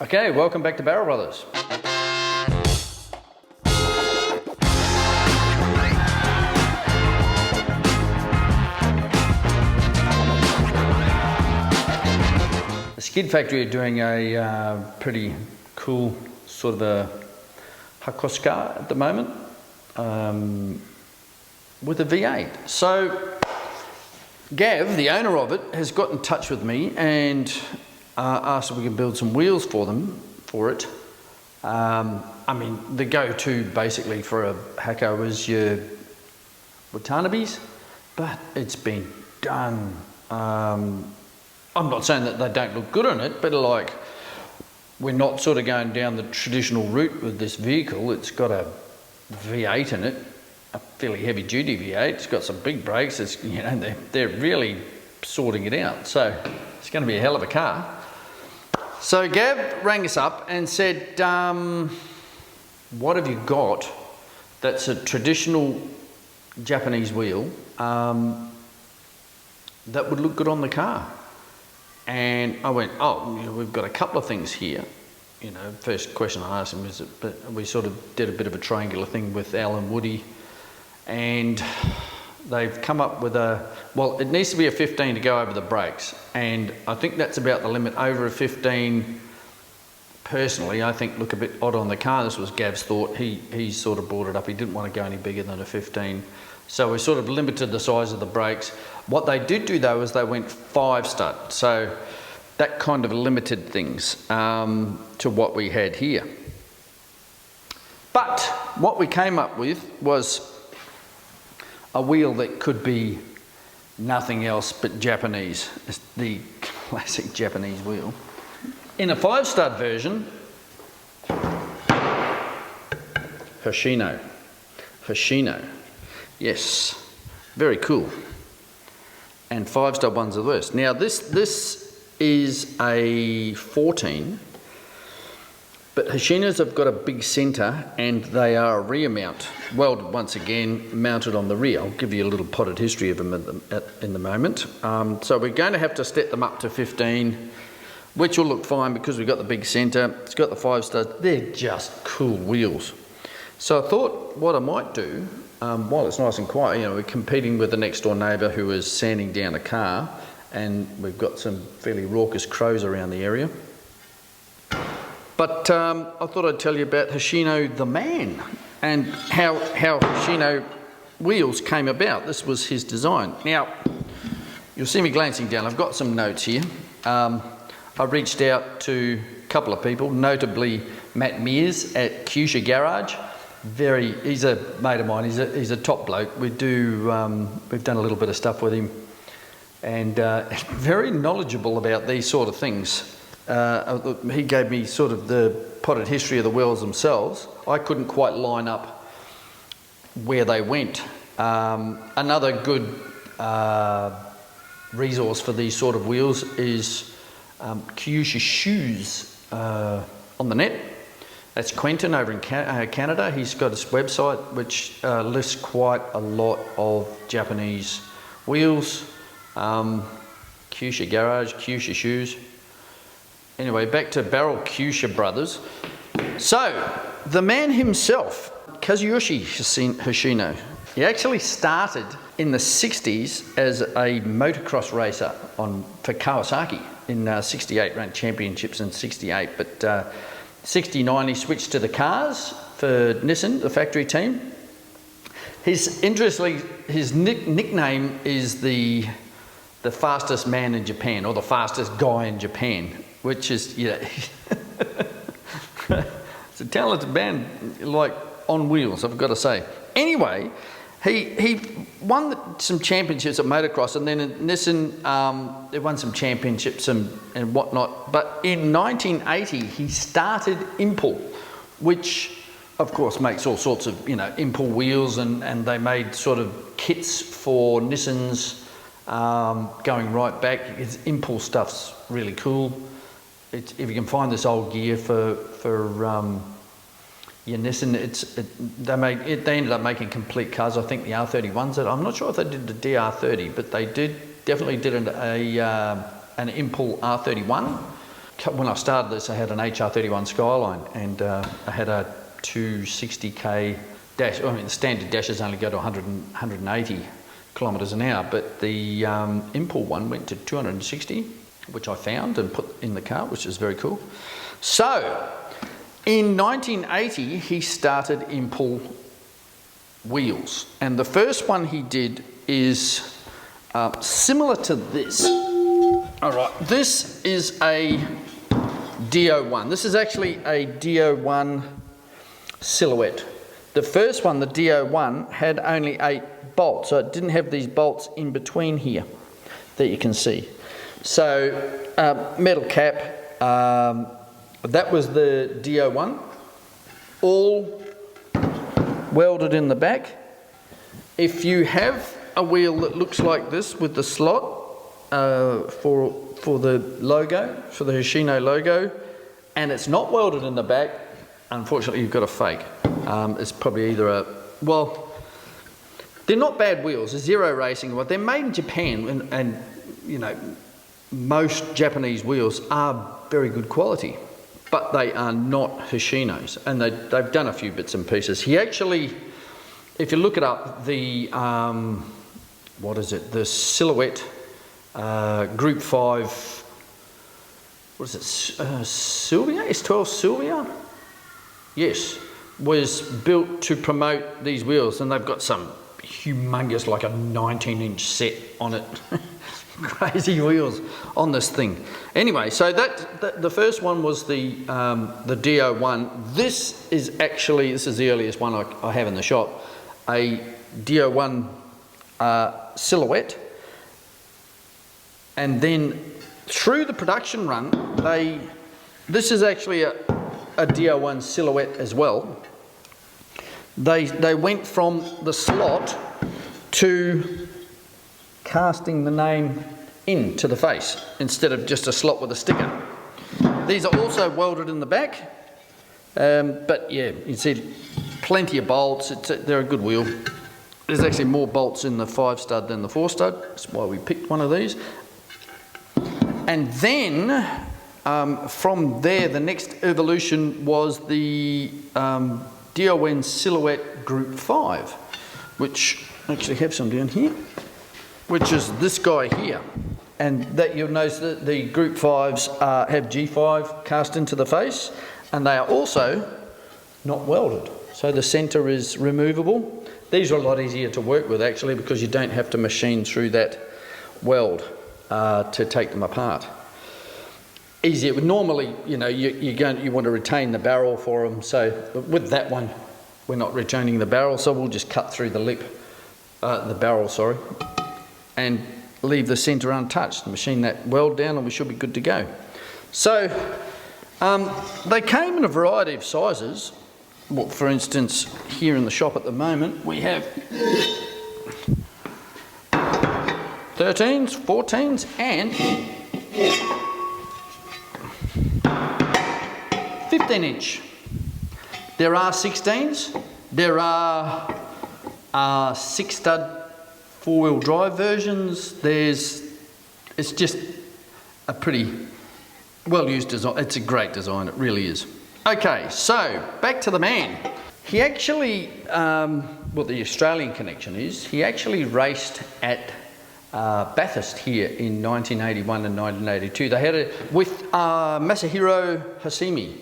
Okay, welcome back to Barrel Brothers. The Skid Factory are doing a pretty cool sort of a Hulkosuka at the moment with a V8. So Gav, the owner of it, has got in touch with me and asked if we can build some wheels for it. I mean, the go-to basically for a Hako is your Watanabes, but it's been done. I'm not saying that they don't look good on it, but like, we're not sort of going down the traditional route with this vehicle. It's got a V8 in it, a fairly heavy-duty V8. It's got some big brakes. It's, you know, they're really sorting it out. So it's going to be a hell of a car. So Gav rang us up and said, what have you got that's a traditional Japanese wheel that would look good on the car? And I went, oh, we've got a couple of things here. You know, first question I asked him was, but we sort of did a bit of a triangular thing with Al and Woody, and they've come up with well, it needs to be a 15 to go over the brakes, and I think that's about the limit. Over a 15, personally, I think look a bit odd on the car. This was Gav's thought. He sort of brought it up. He didn't want to go any bigger than a 15. So we sort of limited the size of the brakes. What they did do though is they went 5-stud. So that kind of limited things to what we had here. But what we came up with was a wheel that could be nothing else but Japanese. It's the classic Japanese wheel. In a 5-stud version, Hoshino. Yes, very cool. And 5-stud ones are the worst. Now this is a 14, but Hoshinos have got a big centre and they are a rear mount. Welded once again, mounted on the rear. I'll give you a little potted history of them in the moment. So we're going to have to step them up to 15, which will look fine because we've got the big centre. It's got the 5-stud. They're just cool wheels. So I thought what I might do, while it's nice and quiet, you know, we're competing with the next door neighbour who is sanding down a car, and we've got some fairly raucous crows around the area. But I thought I'd tell you about Hoshino the man and how Hoshino wheels came about. This was his design. Now, you'll see me glancing down. I've got some notes here. I reached out to a couple of people, notably Matt Mears at Kyusha Garage. He's a mate of mine. He's a top bloke. We've done a little bit of stuff with him, and very knowledgeable about these sort of things. He gave me sort of the potted history of the wheels themselves. I couldn't quite line up where they went. Another good resource for these sort of wheels is Kyusha Shoes on the net. That's Quentin over in Canada. He's got his website which lists quite a lot of Japanese wheels. Kyusha Garage, Kyusha Shoes. Anyway, back to Barrel Kyusha Brothers. So, the man himself, Kazuyoshi Hoshino, he actually started in the 60s as a motocross racer for Kawasaki in 68, ran championships in 68, but 69 he switched to the cars for Nissan, the factory team. Interestingly, his nickname is the fastest man in Japan, or the fastest guy in Japan, which is, you know, it's a talented man, like on wheels, I've got to say. Anyway, he won some championships at motocross, and then at Nissan, they won some championships and whatnot. But in 1980, he started Impel, which of course makes all sorts of, you know, Impel wheels, and they made sort of kits for Nissans going right back. His Impel stuff's really cool. If you can find this old gear for your Nissan, they ended up making complete cars. I think the R31s. I'm not sure if they did the DR30, but they definitely did an Impel R31. when I started this, I had an HR31 Skyline, and I had a 260k dash. I mean, the standard dashes only go to 180 kilometres an hour, but the impulse one went to 260, which I found and put in the car, which is very cool. So, in 1980, he started impulse wheels, and the first one he did is similar to this. All right, this is a DO1. This is actually a DO1 silhouette. The first one, the DO1, had only 8 bolts, so it didn't have these bolts in between here that you can see. So, metal cap, that was the DO1, all welded in the back. If you have a wheel that looks like this with the slot for the logo, for the Hoshino logo, and it's not welded in the back, unfortunately you've got a fake. It's probably either a, well, they're not bad wheels, they're Zero Racing, but they're made in Japan, and you know, most Japanese wheels are very good quality, but they are not Hoshino's, and they've done a few bits and pieces. He actually, if you look it up, the what is it? The Silhouette Group 5. What is it? Sylvia? S12 Sylvia? Yes, was built to promote these wheels, and they've got some humongous, like a 19-inch set on it. Crazy wheels on this thing. Anyway, so that the first one was the DO1. This is the earliest one I have in the shop, a DO1 silhouette. And then through the production run, this is actually a DO1 silhouette as well. They went from the slot to casting the name into the face instead of just a slot with a sticker. These are also welded in the back, but yeah, you see plenty of bolts. They're a good wheel. There's actually more bolts in the 5-stud than the 4-stud. That's why we picked one of these. And then from there, the next evolution was the DON Silhouette Group 5, which I actually have some down here, which is this guy here. And that you'll notice that the Group 5s have G5 cast into the face, and they are also not welded. So the centre is removable. These are a lot easier to work with actually, because you don't have to machine through that weld to take them apart. Easier. Normally, you know, you want to retain the barrel for them. So with that one, we're not retaining the barrel, so we'll just cut through the lip, the barrel, sorry, and leave the centre untouched. Machine that weld down, and we should be good to go. So they came in a variety of sizes. Well, for instance, here in the shop at the moment, we have 13s, 14s, and 15-inch. There are 16s. There are 6-stud 4-wheel drive versions. It's just a pretty well-used design. It's a great design, it really is. Okay, so back to the man. He actually, what the Australian connection is, he actually raced at Bathurst here in 1981 and 1982. They had it with Masahiro Hasemi.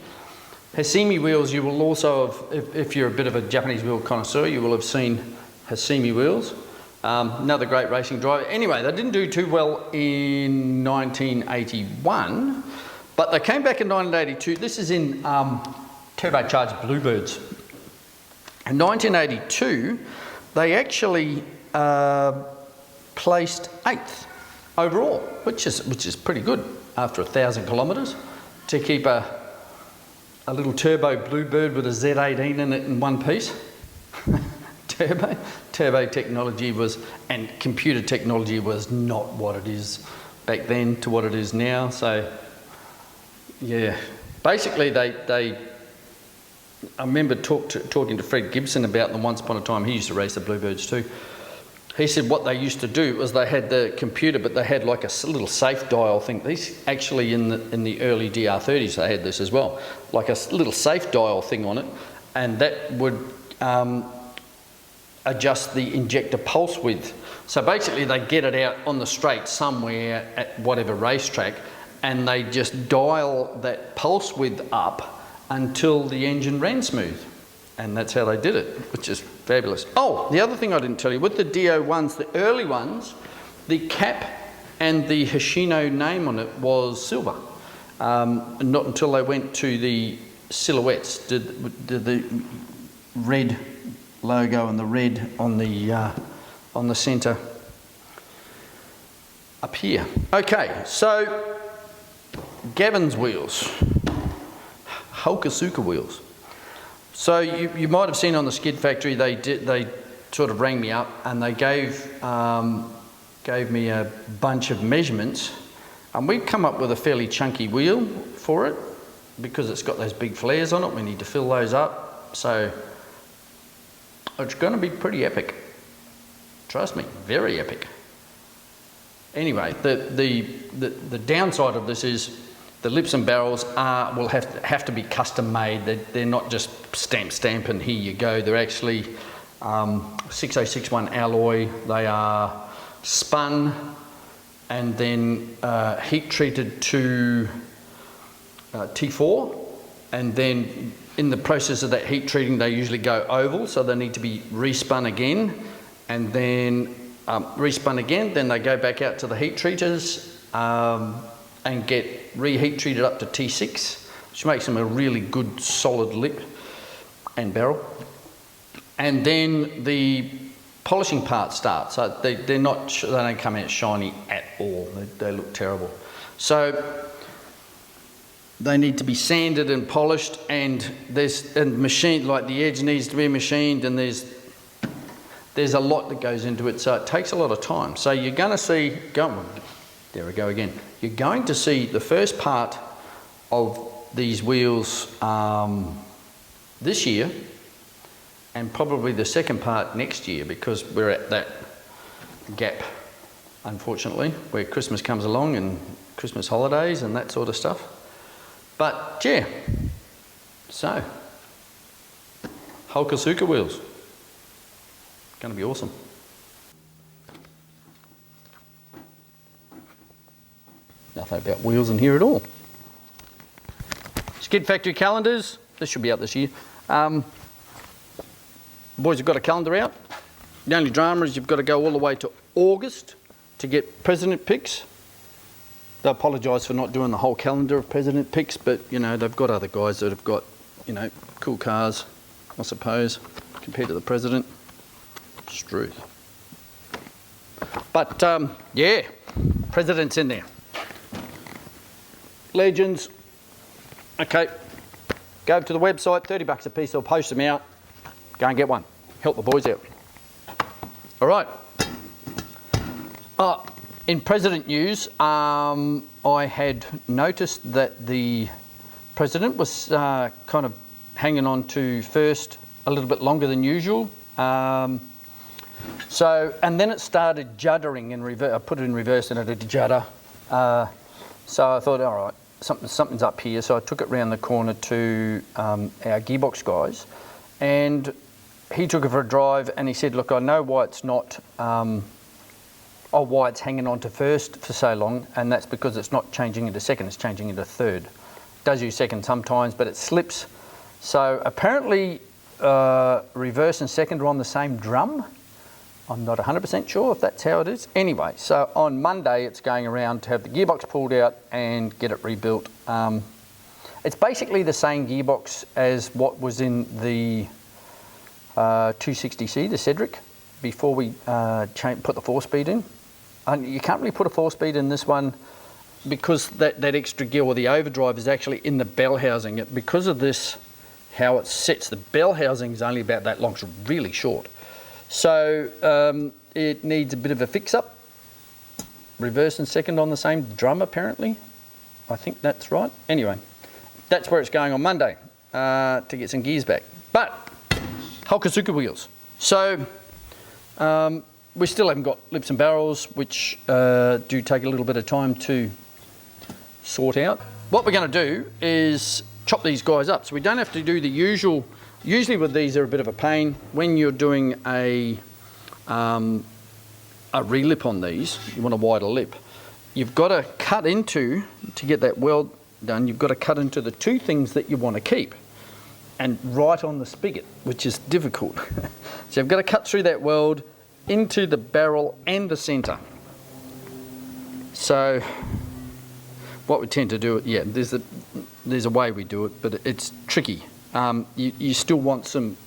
Hasemi wheels, you will also have, if you're a bit of a Japanese wheel connoisseur, you will have seen Hasemi wheels. Another great racing driver. Anyway, they didn't do too well in 1981, but they came back in 1982. This is in turbocharged Bluebirds. In 1982, they actually placed 8th overall, which is pretty good after 1,000 kilometres to keep a little turbo Bluebird with a Z18 in it in one piece. Turbo technology and computer technology was not what it is back then to what it is now. So yeah, basically I remember talking to Fred Gibson about them once upon a time. He used to race the Bluebirds too. he said what they used to do was they had the computer, but they had like a little safe dial thing. These actually in the early DR30s they had this as well, like a little safe dial thing on it, and that would adjust the injector pulse width. So basically they get it out on the straight somewhere at whatever racetrack, and they just dial that pulse width up until the engine ran smooth. And that's how they did it, which is fabulous. Oh, the other thing I didn't tell you, with the DO1s, the early ones, the cap and the Hoshino name on it was silver. Not until they went to the silhouettes did the red logo and the red on the centre appear. Okay, so Gavin's wheels, Hulkosuka wheels. So you might have seen on the Skid Factory they sort of rang me up and they gave me a bunch of measurements, and we've come up with a fairly chunky wheel for it because it's got those big flares on it. We need to fill those up, so it's going to be pretty epic. Trust me, very epic. Anyway, the downside of this is the lips and barrels will have to be custom made. They're not just stamp and here you go. They're actually 6061 alloy. They are spun and then heat treated to T4, and then in the process of that heat treating they usually go oval, so they need to be respun again, and then respun again. Then they go back out to the heat treaters and get reheat treated up to T6, which makes them a really good solid lip and barrel. And then the polishing part starts. So they don't come out shiny at all. They look terrible. So they need to be sanded and polished, and machined, like the edge needs to be machined, and there's a lot that goes into it. So it takes a lot of time. So you're going to see, there we go again. You're going to see the first part of these wheels this year, and probably the second part next year, because we're at that gap, unfortunately, where Christmas comes along and Christmas holidays and that sort of stuff. But yeah, so Hulkosuka wheels, going to be awesome. Nothing about wheels in here at all. Skid Factory calendars. This should be out this year. Boys have got a calendar out. The only drama is you've got to go all the way to August to get president picks. They apologise for not doing the whole calendar of president picks, but you know, they've got other guys that have got, you know, cool cars, I suppose, compared to the president. Struth. But yeah, president's in there. Legends. Okay, go to the website, $30 a piece, they'll post them out. Go and get one. Help the boys out. All right. In president news, I had noticed that the president was kind of hanging on to first a little bit longer than usual. And then it started juddering in reverse. I put it in reverse and it did judder. So I thought, all right, something's up here. So I took it round the corner to our gearbox guys, and he took it for a drive and he said, look, I know why it's not, why it's hanging on to first for so long, and that's because it's not changing into second, it's changing into third. It does use second sometimes, but it slips. So apparently reverse and second are on the same drum. I'm not 100% sure if that's how it is. Anyway, so on Monday it's going around to have the gearbox pulled out and get it rebuilt. It's basically the same gearbox as what was in the 260C, the Cedric, before we put the 4-speed in. And you can't really put a 4-speed in this one because that extra gear, or the overdrive, is actually in the bell housing. Because of this, how it sits, the bell housing is only about that long, it's really short. So it needs a bit of a fix-up. Reverse and second on the same drum, apparently. I think that's right. Anyway, that's where it's going on Monday to get some gears back. But Hulkosuka wheels. So we still haven't got lips and barrels, which do take a little bit of time to sort out. What we're going to do is chop these guys up, so we don't have to do the usual. Usually with these, they're a bit of a pain. When you're doing a relip on these, you want a wider lip. You've got to cut into, to get that weld done, you've got to cut into the two things that you want to keep, and right on the spigot, which is difficult. So you've got to cut through that weld into the barrel and the centre. So what we tend to do, yeah, there's a way we do it, but it's tricky. You still want some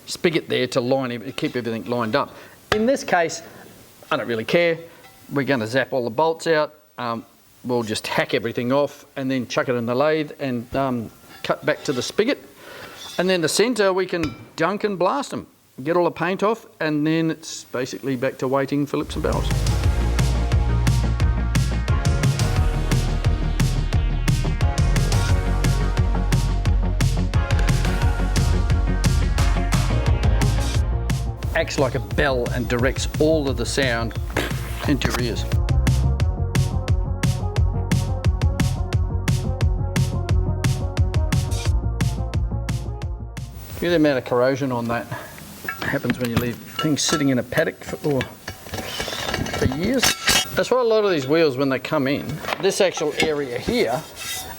spigot there to keep everything lined up. In this case, I don't really care. We're going to zap all the bolts out. We'll just hack everything off and then chuck it in the lathe and cut back to the spigot. And then the centre, we can dunk and blast them. Get all the paint off, and then it's basically back to waiting for lips and barrels. Acts like a bell and directs all of the sound into your ears. The amount of corrosion on that happens when you leave things sitting in a paddock for years. That's why a lot of these wheels, when they come in, this actual area here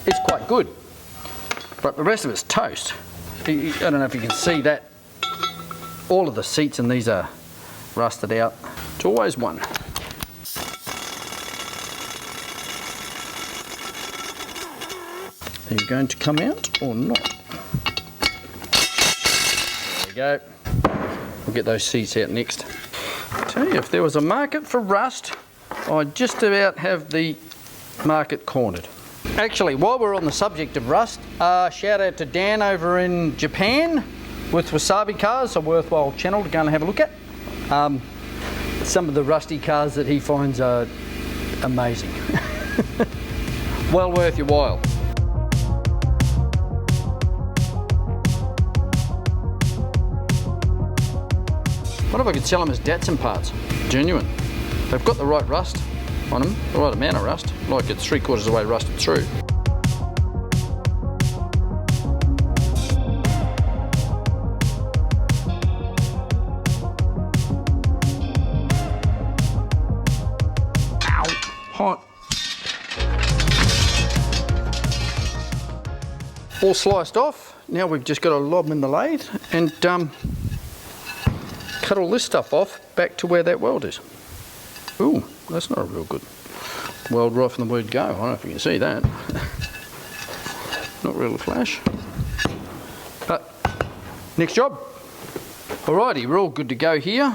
is quite good, but the rest of it's toast. I don't know if you can see that. All of the seats in these are rusted out. It's always one. Are you going to come out or not? There we go. We'll get those seats out next. I tell you, if there was a market for rust, I'd just about have the market cornered. Actually, while we're on the subject of rust, shout out to Dan over in Japan with Wasabi Cars, a worthwhile channel to go and have a look at. Some of the rusty cars that he finds are amazing. Well worth your while. What if I could sell them as Datsun parts? Genuine. They've got the right rust on them, the right amount of rust, like it's 3/4 of the way rusted through. Hot. All sliced off. Now we've just got to lob them in the lathe and cut all this stuff off back to where that weld is. Ooh, that's not a real good weld right from the word go. I don't know if you can see that. Not real flash. But next job. Alrighty, we're all good to go here.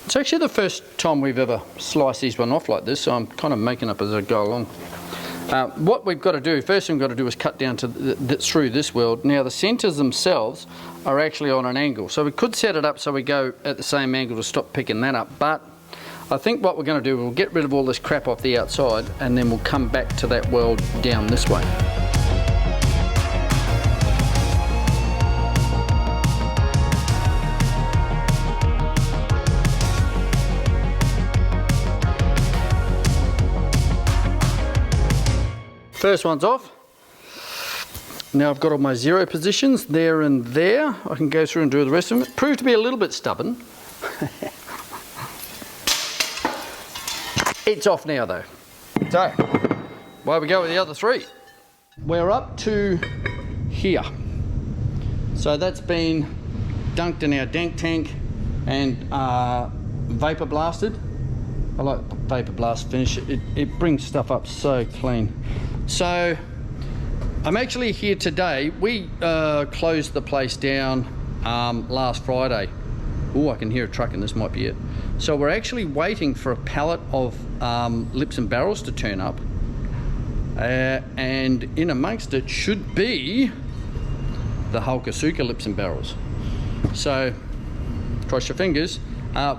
It's actually the first time we've ever sliced these one off like this, so I'm kind of making up as I go along. What we've got to do, first thing we've got to do is cut down to through this weld. Now the centres themselves are actually on an angle, so we could set it up so we go at the same angle to stop picking that up, but I think what we're going to do, we'll get rid of all this crap off the outside and then we'll come back to that weld down this way. First one's off. Now I've got all my zero positions there and there. I can go through and do the rest of them. It proved to be a little bit stubborn. It's off now though. So, where we go with the other three? We're up to here. So that's been dunked in our dank tank and vapor blasted. I like vapor blast finish. It brings stuff up so clean. So I'm actually here today. We closed the place down last Friday. Oh, I can hear a truck and this might be it. So we're actually waiting for a pallet of lips and barrels to turn up. And in amongst it should be the Hulkosuka lips and barrels. So cross your fingers.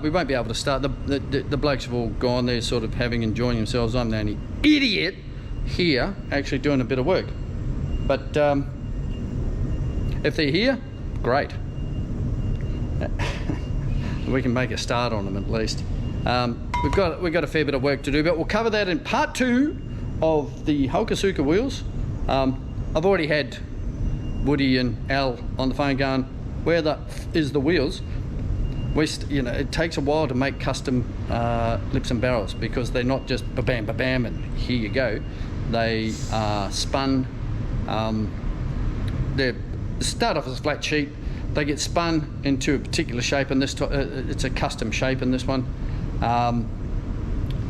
We won't be able to start. The blokes have all gone. They're sort of enjoying themselves. I'm the only idiot here actually doing a bit of work. But if they're here, great. we can make a start on them at least. We've got a fair bit of work to do, but we'll cover that in part 2 of the Hulkosuka wheels. I've already had Woody and Al on the phone going, where the is the wheels? You know, it takes a while to make custom lips and barrels, because they're not just ba-bam, ba-bam, and here you go. They are spun. They start off as a flat sheet. They get spun into a particular shape, and this it's a custom shape in this one.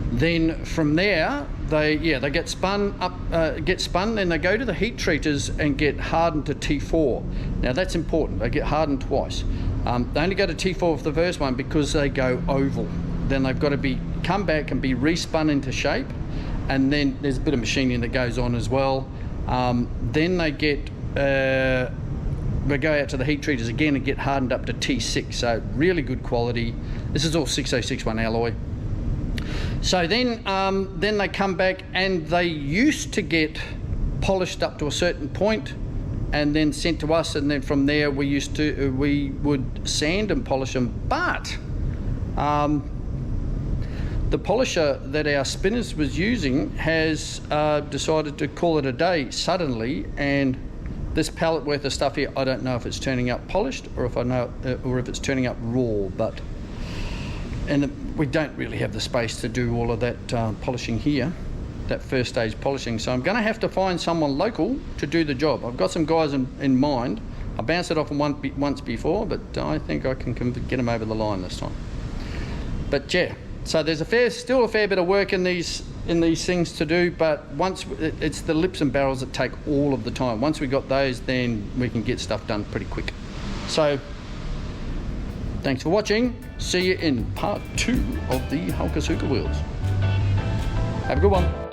Then from there, they get spun up, then they go to the heat treaters and get hardened to T4. Now that's important. They get hardened twice. They only go to T4 for the first one because they go oval. Then they've got to come back and be respun into shape, and then there's a bit of machining that goes on as well. Then they go out to the heat treaters again and get hardened up to T6. So really good quality. This is all 6061 alloy. So then they come back, and they used to get polished up to a certain point and then sent to us, and then from there we would sand and polish them. But the polisher that our spinners was using has decided to call it a day suddenly, and this pallet worth of stuff here, I don't know if it's turning up polished or if it's turning up raw, and we don't really have the space to do all of that polishing here, that first stage polishing. So I'm going to have to find someone local to do the job. I've got some guys in mind. I bounced it off them once before, but I think I can get them over the line this time. But yeah, so there's still a fair bit of work in these things to do, but once it's the lips and barrels that take all of the time. Once we got those, then we can get stuff done pretty quick. So thanks for watching. See you in part 2 of the Hulkosuka wheels. Have a good one.